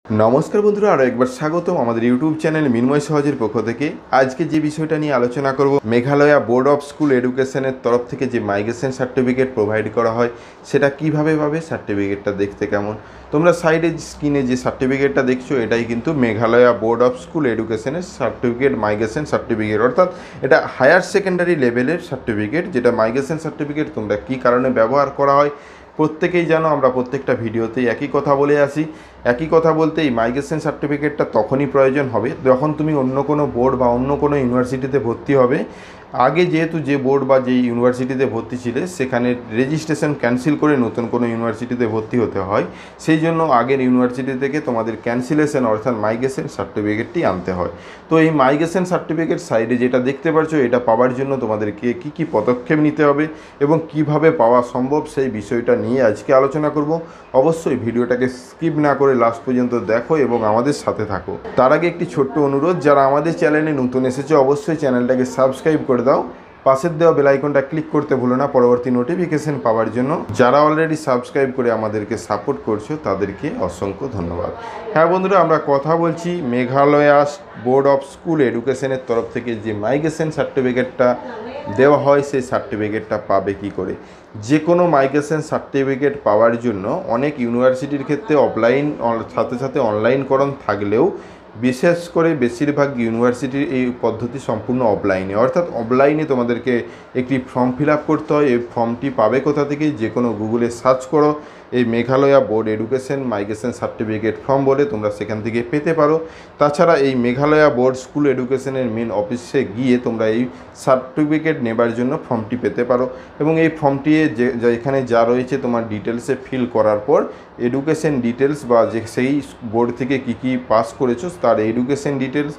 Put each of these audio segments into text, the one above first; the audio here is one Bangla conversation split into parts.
नमस्कार बंधुरा आरो एक बार स्वागतम आमादेर यूट्यूब चैनल मिनमय सहाजेर पक्ष थेके। आज के जे विषयटा निये आलोचना करब मेघालय बोर्ड अफ स्कूल एडुकेशनेर तरफ थेके जे माइग्रेशन सार्टिफिकेट प्रोवाइड करा हय सेटा किभाबे पाबे, सार्टिफिकेटटा देखते केमन। तोमरा साइडे स्क्रिने जे सार्टिफिकेटटा देखछो एटाई किन्तु मेघालय बोर्ड अफ स्कूल एडुकेशनेर सार्टिफिकेट माइग्रेशन सार्टिफिकेट, अर्थात एटा हायर सेकेंडारि लेभेलेर सार्टिफिकेट। जेटा माइग्रेशन सार्टिफिकेट तोमरा कि कारणे व्यवहार करा हय प्रत्येकेई जानो। आमरा प्रत्येकटा भिडियोते एकई कथा बोले आसि। একই কথা বলতে এই মাইগ্রেশন সার্টিফিকেটটা তখনই প্রয়োজন হবে যখন তুমি অন্য কোনো বোর্ড বা অন্য কোনো ইউনিভার্সিটিতে ভর্তি হবে। আগে যেহেতু যে বোর্ড বা যে ইউনিভার্সিটিতে ভর্তি ছিলে সেখানে রেজিস্ট্রেশন ক্যান্সেল করে নতুন কোনো ইউনিভার্সিটিতে ভর্তি হতে হয়, সেই জন্য আগের ইউনিভার্সিটি থেকে তোমাদের ক্যান্সেলেশন অর্থাৎ মাইগ্রেশন সার্টিফিকেটটি আনতে হয়। তো এই মাইগ্রেশন সার্টিফিকেট সাইডে যেটা দেখতে পাচ্ছ এটা পাওয়ার জন্য তোমাদেরকে কী কী পদক্ষেপ নিতে হবে এবং কিভাবে পাওয়া সম্ভব সেই বিষয়টা নিয়ে আজকে আলোচনা করব। অবশ্যই ভিডিওটাকে স্কিপ না করে লাস্ট পর্যন্ত দেখো এবং আমাদের সাথে থাকো। তার আগে একটি ছোট্ট অনুরোধ, যারা আমাদের চ্যানেলে নতুন এসেছে অবশ্যই চ্যানেলটাকে সাবস্ক্রাইব করে দাও, পাশের দেওয়া বেল আইকনটা ক্লিক করতে ভুলো না পরবর্তী নোটিফিকেশন পাওয়ার জন্য। যারা অলরেডি সাবস্ক্রাইব করে আমাদেরকে সাপোর্ট করছো তাদেরকে অসংখ্য ধন্যবাদ। হ্যাঁ বন্ধুরা, আমরা কথা বলছি মেঘালয় বোর্ড অফ স্কুল এডুকেশনের তরফ থেকে যে মাইগ্রেশন সার্টিফিকেটটা দেওয়া হয় সেই সার্টিফিকেটটা পাবে কি করে। যে কোনো মাইগ্রেশন সার্টিফিকেট পাওয়ার জন্য অনেক ইউনিভার্সিটির ক্ষেত্রে অফলাইন সাথে সাথে অনলাইনকরণ থাকলেও বিশেষ করে বেশিরভাগ ইউনিভার্সিটির এই পদ্ধতি সম্পূর্ণ অফলাইনে, অর্থাৎ অফলাইনে তোমাদেরকে একটি ফর্ম ফিল আপ করতে হয়। এই ফর্মটি পাবে কোথা থেকে, যে কোনো গুগলে সার্চ করো এই Meghalaya board education migration certificate form বলে তোমরা সেখান থেকে পেতে পারো। তাছাড়া এই মেঘালয়া বোর্ড স্কুল এডুকেশনের মেন অফিসে গিয়ে তোমরা এই সার্টিফিকেট নেবার জন্য ফর্মটি পেতে পারো এবং এই ফর্মটি এখানে যা রয়েছে তোমার ডিটেলসে ফিল করার পর এডুকেশন ডিটেলস বা যে সেই বোর্ড থেকে কী কী পাস করেছো তার এডুকেশন ডিটেলস,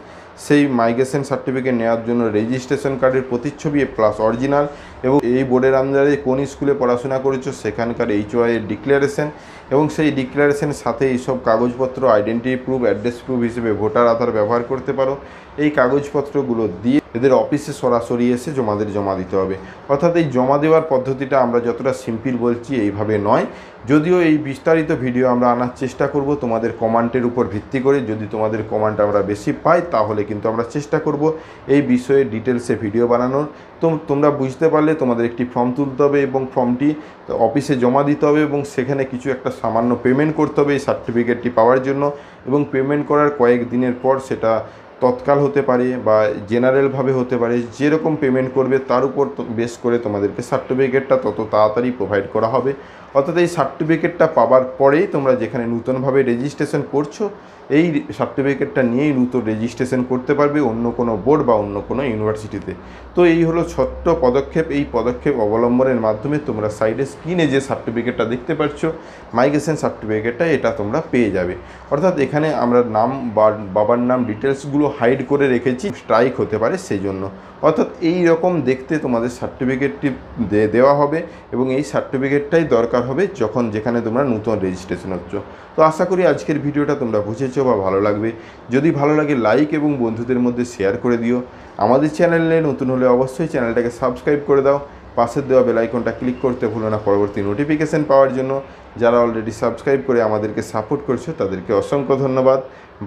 সেই মাইগ্রেশন সার্টিফিকেট নেওয়ার জন্য রেজিস্ট্রেশন কার্ডের প্রতিচ্ছবি প্লাস অরিজিনাল এবং এই বোর্ডের আন্ডারে কোন স্কুলে পড়াশোনা করেছো সেখানকার HOI এর ডিক্লারেশন এবং সেই ডিক্লারেশনের সাথে এইসব কাগজপত্র আইডেন্টিটি প্রুফ অ্যাড্রেস প্রুফ হিসেবে ভোটার আধার ব্যবহার করতে পারো। এই কাগজপত্রগুলো দিয়ে এদের অফিসে সরাসরি এসে জমা দিতে হবে। অর্থাৎ এই জমা দেওয়ার পদ্ধতিটা আমরা যতটা সিম্পল বলছি এইভাবে নয়, যদিও এই বিস্তারিত ভিডিও আমরা আনার চেষ্টা করব তোমাদের কমেন্টের উপর ভিত্তি করে। যদি তোমাদের কমেন্ট আমরা বেশি পাই তাহলে কিন্তু আমরা চেষ্টা করব এই বিষয়ে ডিটেলসে ভিডিও বানানোর। তো তোমরা বুঝতে পারলে তোমাদের একটি ফর্ম তুলতে হবে এবং ফর্মটি অফিসে জমা দিতে হবে এবং সেখানে কিছু একটা সামান্য পেমেন্ট করতে হবে এই সার্টিফিকেটটি পাওয়ার জন্য এবং পেমেন্ট করার কয়েক দিনের পর সেটা তৎকাল হতে পারে বা জেনারেলভাবে হতে পারে। যেরকম পেমেন্ট করবে তার উপর বেস করে তোমাদেরকে সার্টিফিকেটটা তত তাড়াতাড়ি প্রোভাইড করা হবে। অর্থাৎ এই সার্টিফিকেটটা পাওয়ার পরেই তোমরা যেখানে নতুনভাবে রেজিস্ট্রেশন করছো এই সার্টিফিকেটটা নিয়েই নতুন রেজিস্ট্রেশন করতে পারবে অন্য কোনো বোর্ড বা অন্য কোনো ইউনিভার্সিটিতে। তো এই হলো ছোট্ট পদক্ষেপ। এই পদক্ষেপ অবলম্বনের মাধ্যমে তোমরা সাইডে স্ক্রিনে যে সার্টিফিকেটটা দেখতে পাচ্ছ মাইগ্রেশন সার্টিফিকেটটা এটা তোমরা পেয়ে যাবে। অর্থাৎ এখানে আমরা নাম বা বাবার নাম ডিটেলসগুলো হাইড করে রেখেছি, স্ট্রাইক হতে পারে সেই জন্য। অর্থাৎ এই রকম দেখতে তোমাদের সার্টিফিকেটটি দেওয়া হবে এবং এই সার্টিফিকেটটাই দরকার হবে যেখানে তোমরা নতুন রেজিস্ট্রেশন হচ্ছ। তো আশা করি আজকের ভিডিওটা তোমরা বুঝেছো বা ভালো লাগবে। যদি ভালো লাগে লাইক এবং বন্ধুদের মধ্যে শেয়ার করে দিও। আমাদের চ্যানেলে নতুন হলে অবশ্যই চ্যানেলটাকে সাবস্ক্রাইব করে দাও, পাশের দেওয়া বেল আইকনটা ক্লিক করতে ভুলো না পরবর্তী নোটিফিকেশন পাওয়ার জন্য। যারা অলরেডি সাবস্ক্রাইব করে আমাদেরকে সাপোর্ট করছো তাদেরকে অসংখ্য ধন্যবাদ।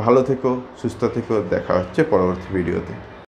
ভালো থেকো, সুস্থ থেকো, দেখা হচ্ছে পরবর্তী ভিডিওতে।